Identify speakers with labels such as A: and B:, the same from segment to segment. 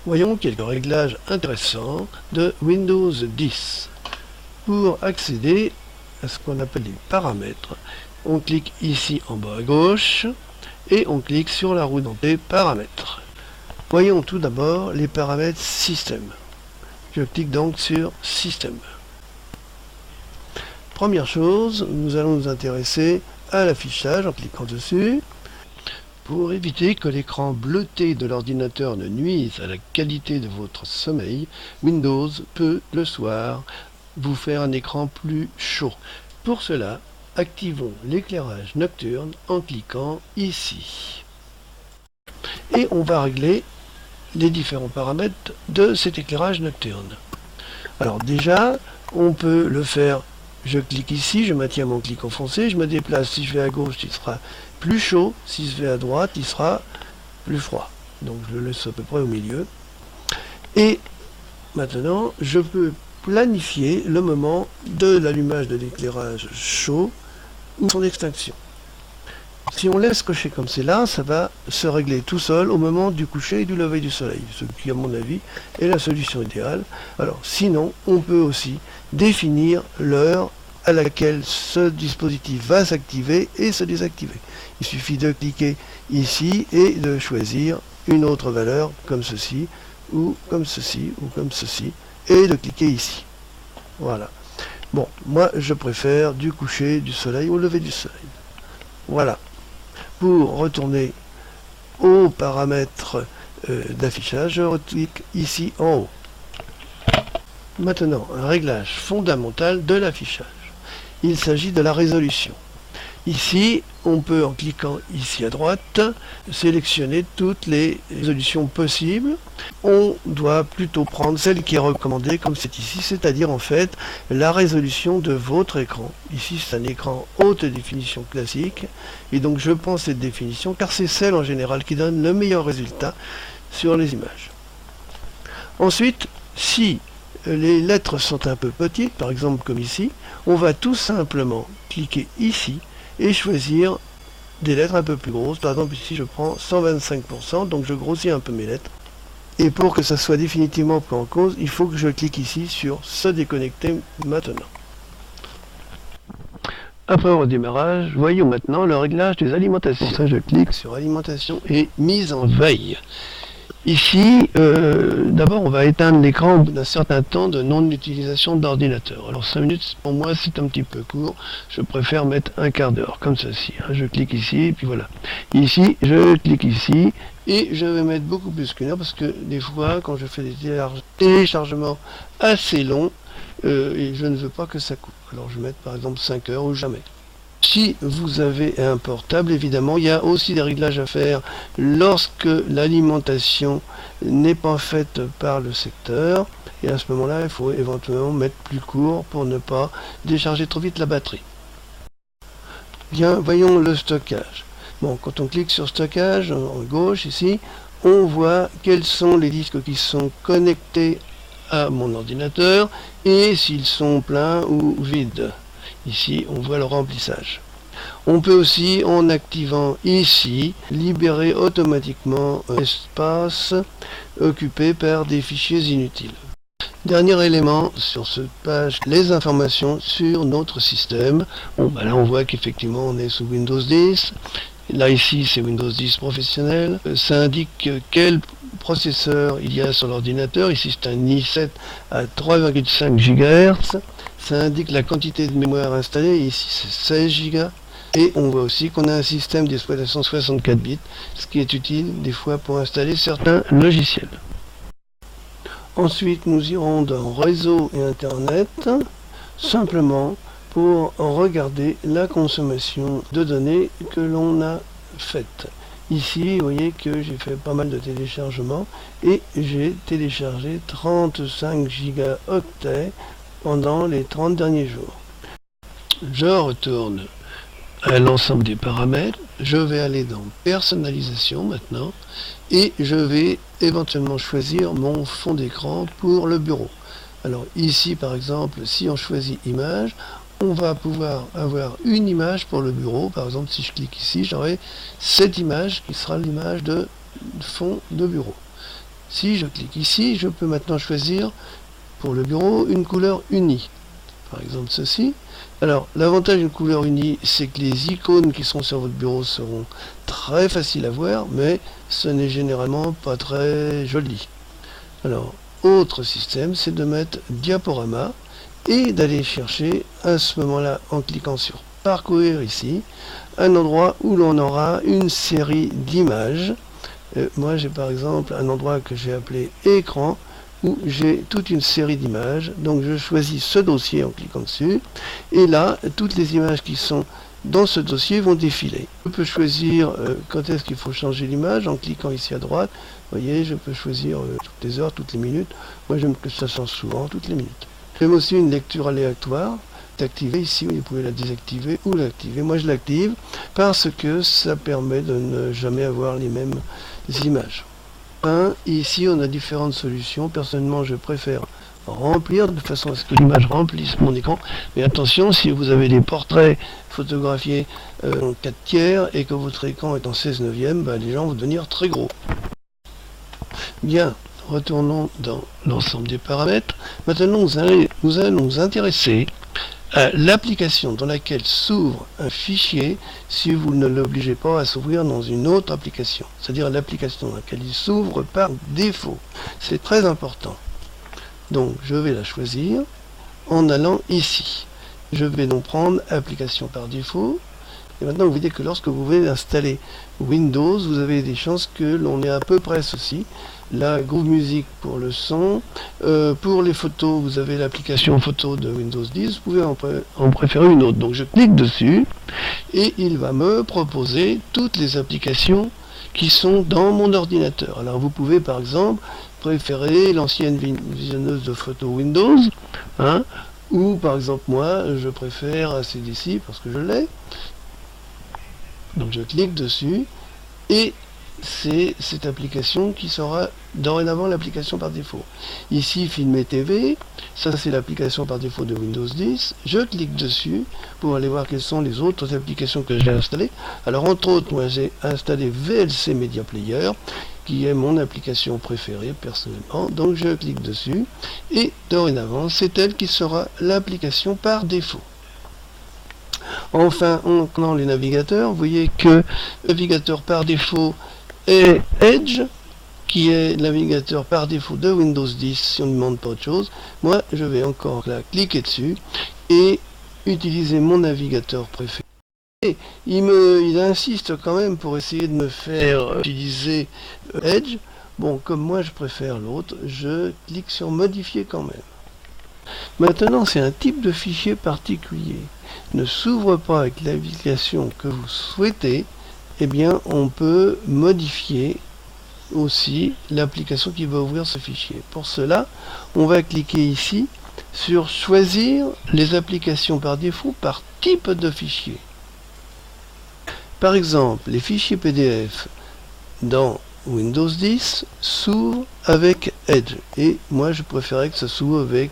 A: Voyons quelques réglages intéressants de Windows 10. Pour accéder à ce qu'on appelle les paramètres, on clique ici en bas à gauche et on clique sur la roue dentée paramètres. Voyons tout d'abord les paramètres système. Je clique donc sur système. Première chose, nous allons nous intéresser à l'affichage en cliquant dessus. Pour éviter que l'écran bleuté de l'ordinateur ne nuise à la qualité de votre sommeil, Windows peut, le soir, vous faire un écran plus chaud. Pour cela, activons l'éclairage nocturne en cliquant ici. Et on va régler les différents paramètres de cet éclairage nocturne. Alors déjà, on peut le faire. Je clique ici, je maintiens mon clic enfoncé, je me déplace. Si je vais à gauche, il sera plus chaud. Si je vais à droite, il sera plus froid. Donc je le laisse à peu près au milieu. Et maintenant, je peux planifier le moment de l'allumage de l'éclairage chaud ou son extinction. Si on laisse cocher comme c'est là, ça va se régler tout seul au moment du coucher et du lever du soleil, ce qui à mon avis est la solution idéale. Alors sinon, on peut aussi définir l'heure à laquelle ce dispositif va s'activer et se désactiver. Il suffit de cliquer ici et de choisir une autre valeur comme ceci, ou comme ceci, ou comme ceci, et de cliquer ici. Voilà. Bon, moi je préfère du coucher du soleil au lever du soleil. Voilà. Pour retourner aux paramètres d'affichage, je clique ici en haut. Maintenant, un réglage fondamental de l'affichage. Il s'agit de la résolution. Ici, on peut, en cliquant ici à droite, sélectionner toutes les résolutions possibles. On doit plutôt prendre celle qui est recommandée, comme c'est ici, c'est-à-dire en fait la résolution de votre écran. Ici, c'est un écran haute définition classique, et donc je prends cette définition car c'est celle en général qui donne le meilleur résultat sur les images. Ensuite, si les lettres sont un peu petites, par exemple comme ici, on va tout simplement cliquer ici et choisir des lettres un peu plus grosses. Par exemple ici je prends 125%, donc je grossis un peu mes lettres. Et pour que ça soit définitivement pris en cause, il faut que je clique ici sur se déconnecter maintenant. Après au redémarrage, voyons maintenant le réglage des alimentations. Pour ça je clique sur alimentation et mise en veille. Ici, d'abord on va éteindre l'écran au bout d'un certain temps de non-utilisation d'ordinateur. Alors 5 minutes pour moi c'est un petit peu court, je préfère mettre un quart d'heure, comme ceci. Je clique ici et puis voilà. Ici, je clique ici et je vais mettre beaucoup plus qu'une heure parce que des fois quand je fais des téléchargements assez longs, et je ne veux pas que ça coupe. Alors je vais mettre par exemple 5 heures ou jamais. Si vous avez un portable, évidemment, il y a aussi des réglages à faire lorsque l'alimentation n'est pas faite par le secteur. Et à ce moment-là, il faut éventuellement mettre plus court pour ne pas décharger trop vite la batterie. Bien, voyons le stockage. Bon, quand on clique sur stockage, en gauche ici, on voit quels sont les disques qui sont connectés à mon ordinateur et s'ils sont pleins ou vides. Ici, on voit le remplissage. On peut aussi, en activant ici, libérer automatiquement un espace occupé par des fichiers inutiles. Dernier élément sur cette page, les informations sur notre système. Bon, là, on voit qu'effectivement, on est sous Windows 10. Là, ici, c'est Windows 10 professionnel. Ça indique quel processeur il y a sur l'ordinateur. Ici, c'est un i7 à 3,5 GHz. Ça indique la quantité de mémoire installée, ici c'est 16 Go. Et on voit aussi qu'on a un système d'exploitation 64 bits, ce qui est utile des fois pour installer certains logiciels. Ensuite, nous irons dans Réseau et Internet, simplement pour regarder la consommation de données que l'on a faite. Ici, vous voyez que j'ai fait pas mal de téléchargements et j'ai téléchargé 35 gigaoctets pendant les 30 derniers jours. Je retourne à l'ensemble des paramètres, je vais aller dans personnalisation maintenant et je vais éventuellement choisir mon fond d'écran pour le bureau. Alors ici par exemple, si on choisit image, on va pouvoir avoir une image pour le bureau. Par exemple, si je clique ici, j'aurai cette image qui sera l'image de fond de bureau. Si je clique ici, je peux maintenant choisir pour le bureau une couleur unie. Par exemple ceci. Alors l'avantage d'une couleur unie, c'est que les icônes qui sont sur votre bureau seront très faciles à voir, mais ce n'est généralement pas très joli. Alors, autre système, c'est de mettre diaporama et d'aller chercher à ce moment-là, en cliquant sur parcourir ici, un endroit où l'on aura une série d'images. Moi j'ai par exemple un endroit que j'ai appelé écran, où j'ai toute une série d'images. Donc je choisis ce dossier en cliquant dessus, et là toutes les images qui sont dans ce dossier vont défiler. Je peux choisir quand est-ce qu'il faut changer l'image en cliquant ici à droite. Vous voyez, je peux choisir toutes les heures, toutes les minutes. Moi j'aime que ça change souvent, toutes les minutes. J'aime aussi une lecture aléatoire, d'activer ici, vous pouvez la désactiver ou l'activer. Moi je l'active parce que ça permet de ne jamais avoir les mêmes images. Ici on a différentes solutions. Personnellement je préfère remplir de façon à ce que l'image remplisse mon écran, mais attention, si vous avez des portraits photographiés en 4 tiers et que votre écran est en 16/9, les gens vont devenir très gros. Bien, retournons dans l'ensemble des paramètres. Maintenant nous allons nous intéresser à l'application dans laquelle s'ouvre un fichier si vous ne l'obligez pas à s'ouvrir dans une autre application, c'est-à-dire l'application dans laquelle il s'ouvre par défaut. C'est très important. Donc je vais la choisir en allant ici. Je vais donc prendre application par défaut. Et maintenant vous voyez que lorsque vous voulez installer Windows, vous avez des chances que l'on ait à peu près ceci. La Groove Music pour le son. Pour les photos, vous avez l'application photo de Windows 10. Vous pouvez en préférer une autre. Donc je clique dessus et il va me proposer toutes les applications qui sont dans mon ordinateur. Alors vous pouvez par exemple préférer l'ancienne visionneuse de photos Windows, ou par exemple moi je préfère ACDC parce que je l'ai. Donc je clique dessus et c'est cette application qui sera dorénavant l'application par défaut. Ici Filmer TV, ça c'est l'application par défaut de Windows 10. Je clique dessus pour aller voir quelles sont les autres applications que j'ai installées. Alors entre autres, moi j'ai installé VLC Media Player, qui est mon application préférée personnellement. Donc je clique dessus et dorénavant c'est elle qui sera l'application par défaut. Enfin, en prenant les navigateurs, vous voyez que le navigateur par défaut est Edge, qui est le navigateur par défaut de Windows 10 si on ne demande pas autre chose. Moi, je vais encore là cliquer dessus et utiliser mon navigateur préféré. Et il insiste quand même pour essayer de me faire utiliser Edge. Bon, comme moi je préfère l'autre, je clique sur modifier quand même. Maintenant, c'est un type de fichier particulier. Ne s'ouvre pas avec l'application que vous souhaitez, eh bien on peut modifier aussi l'application qui va ouvrir ce fichier. Pour cela, on va cliquer ici sur choisir les applications par défaut par type de fichier. Par exemple, les fichiers PDF dans Windows 10 s'ouvrent avec Edge et moi je préférais que ça s'ouvre avec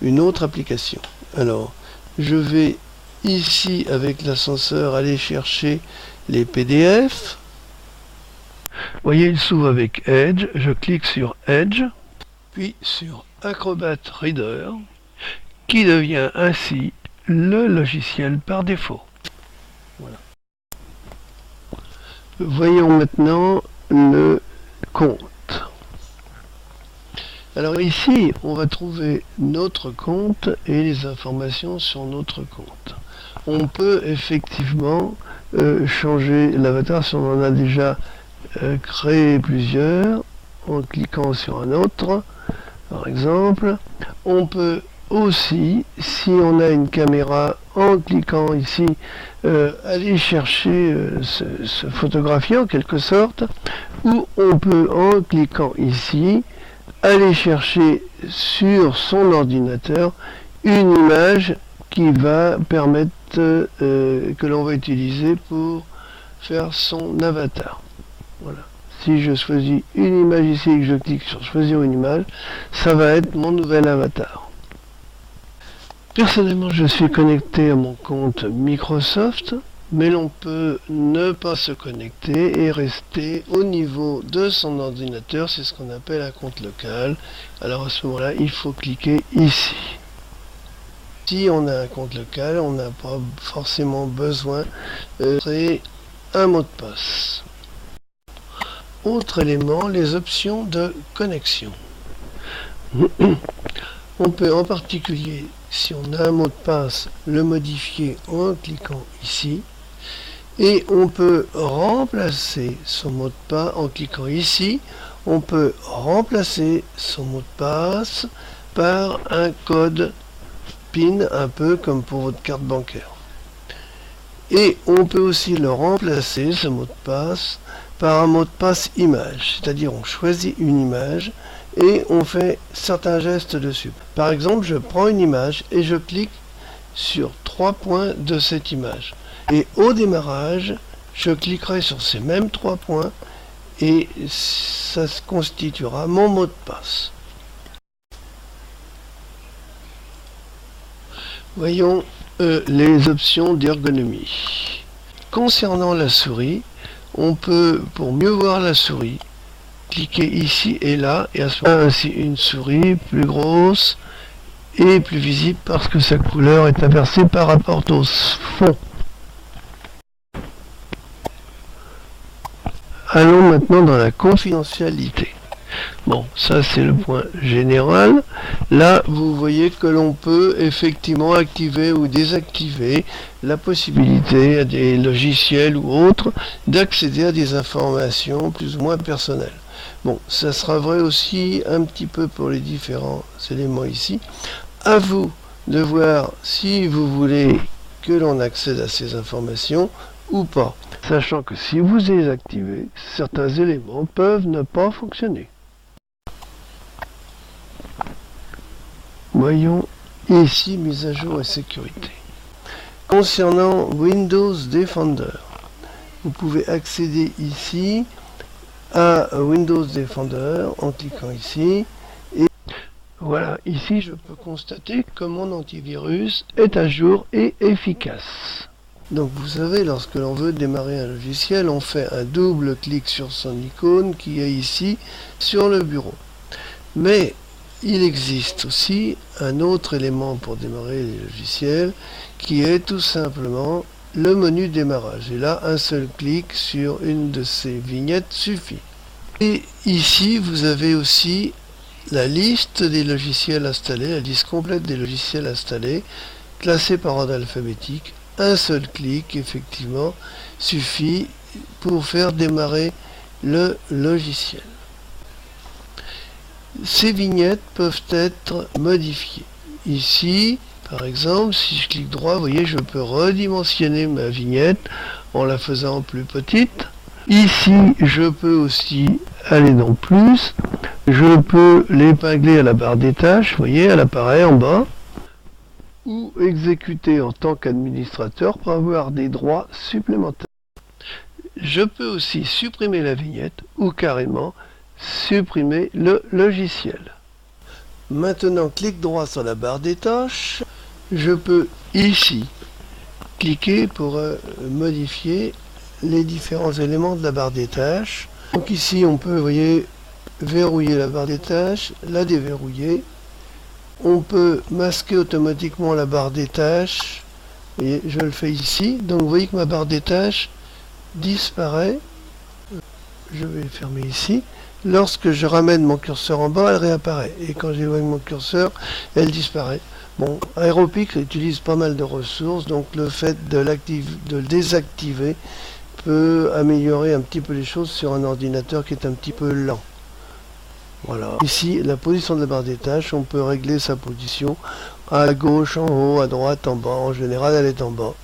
A: une autre application. Alors je vais ici avec l'ascenseur aller chercher les PDF. Vous voyez, il s'ouvre avec Edge. Je clique sur Edge, puis sur Acrobat Reader, qui devient ainsi le logiciel par défaut. Voilà. Voyons maintenant le compte. Alors ici, on va trouver notre compte et les informations sur notre compte. On peut effectivement changer l'avatar si on en a déjà créé plusieurs en cliquant sur un autre, par exemple. On peut aussi, si on a une caméra, en cliquant ici, aller chercher se photographier en quelque sorte, ou on peut en cliquant ici aller chercher sur son ordinateur une image qui va permettre que l'on va utiliser pour faire son avatar. Voilà. Si je choisis une image ici et que je clique sur choisir une image, ça va être mon nouvel avatar. Personnellement, je suis connecté à mon compte Microsoft mais l'on peut ne pas se connecter et rester au niveau de son ordinateur. C'est ce qu'on appelle un compte local. Alors à ce moment-là, il faut cliquer ici. Si on a un compte local, on n'a pas forcément besoin de créer un mot de passe. Autre élément, les options de connexion. On peut en particulier, si on a un mot de passe, le modifier en cliquant ici. Et on peut remplacer son mot de passe en cliquant ici. On peut remplacer son mot de passe par un code PIN, un peu comme pour votre carte bancaire. Et on peut aussi le remplacer, ce mot de passe, par un mot de passe image. C'est-à-dire on choisit une image et on fait certains gestes dessus. Par exemple, je prends une image et je clique sur 3 points de cette image. Et au démarrage, je cliquerai sur ces mêmes 3 points et ça se constituera mon mot de passe. Voyons les options d'ergonomie. Concernant la souris, on peut, pour mieux voir la souris, cliquer ici et là, et à ce moment-là, ainsi une souris plus grosse et plus visible parce que sa couleur est inversée par rapport au fond. Allons maintenant dans la confidentialité. Bon, ça c'est le point général. Là, vous voyez que l'on peut effectivement activer ou désactiver la possibilité à des logiciels ou autres d'accéder à des informations plus ou moins personnelles. Bon, ça sera vrai aussi un petit peu pour les différents éléments ici. À vous de voir si vous voulez que l'on accède à ces informations ou pas. Sachant que si vous les activez, certains éléments peuvent ne pas fonctionner. Voyons ici mise à jour et sécurité. Concernant Windows Defender, vous pouvez accéder ici à Windows Defender en cliquant ici. Et voilà, ici je peux constater que mon antivirus est à jour et efficace. Donc vous savez, lorsque l'on veut démarrer un logiciel, on fait un double clic sur son icône qui est ici sur le bureau. Mais il existe aussi un autre élément pour démarrer les logiciels qui est tout simplement le menu démarrage. Et là, un seul clic sur une de ces vignettes suffit. Et ici, vous avez aussi la liste des logiciels installés, la liste complète des logiciels installés, classés par ordre alphabétique. Un seul clic, effectivement, suffit pour faire démarrer le logiciel. Ces vignettes peuvent être modifiées. Ici, par exemple, si je clique droit, vous voyez, je peux redimensionner ma vignette en la faisant plus petite. Ici, je peux aussi aller dans plus. Je peux l'épingler à la barre des tâches, vous voyez, elle apparaît en bas. Ou exécuter en tant qu'administrateur pour avoir des droits supplémentaires. Je peux aussi supprimer la vignette ou carrément supprimer le logiciel. Maintenant, clic droit sur la barre des tâches. Je peux ici cliquer pour modifier les différents éléments de la barre des tâches. Donc ici, on peut, vous voyez, verrouiller la barre des tâches, la déverrouiller. On peut masquer automatiquement la barre des tâches. Vous voyez, je le fais ici. Donc vous voyez que ma barre des tâches disparaît. Je vais fermer ici. Lorsque je ramène mon curseur en bas, elle réapparaît. Et quand j'éloigne mon curseur, elle disparaît. Bon, Aeropic utilise pas mal de ressources, donc le fait de le désactiver peut améliorer un petit peu les choses sur un ordinateur qui est un petit peu lent. Voilà. Ici, la position de la barre des tâches, on peut régler sa position à gauche, en haut, à droite, en bas. En général, elle est en bas.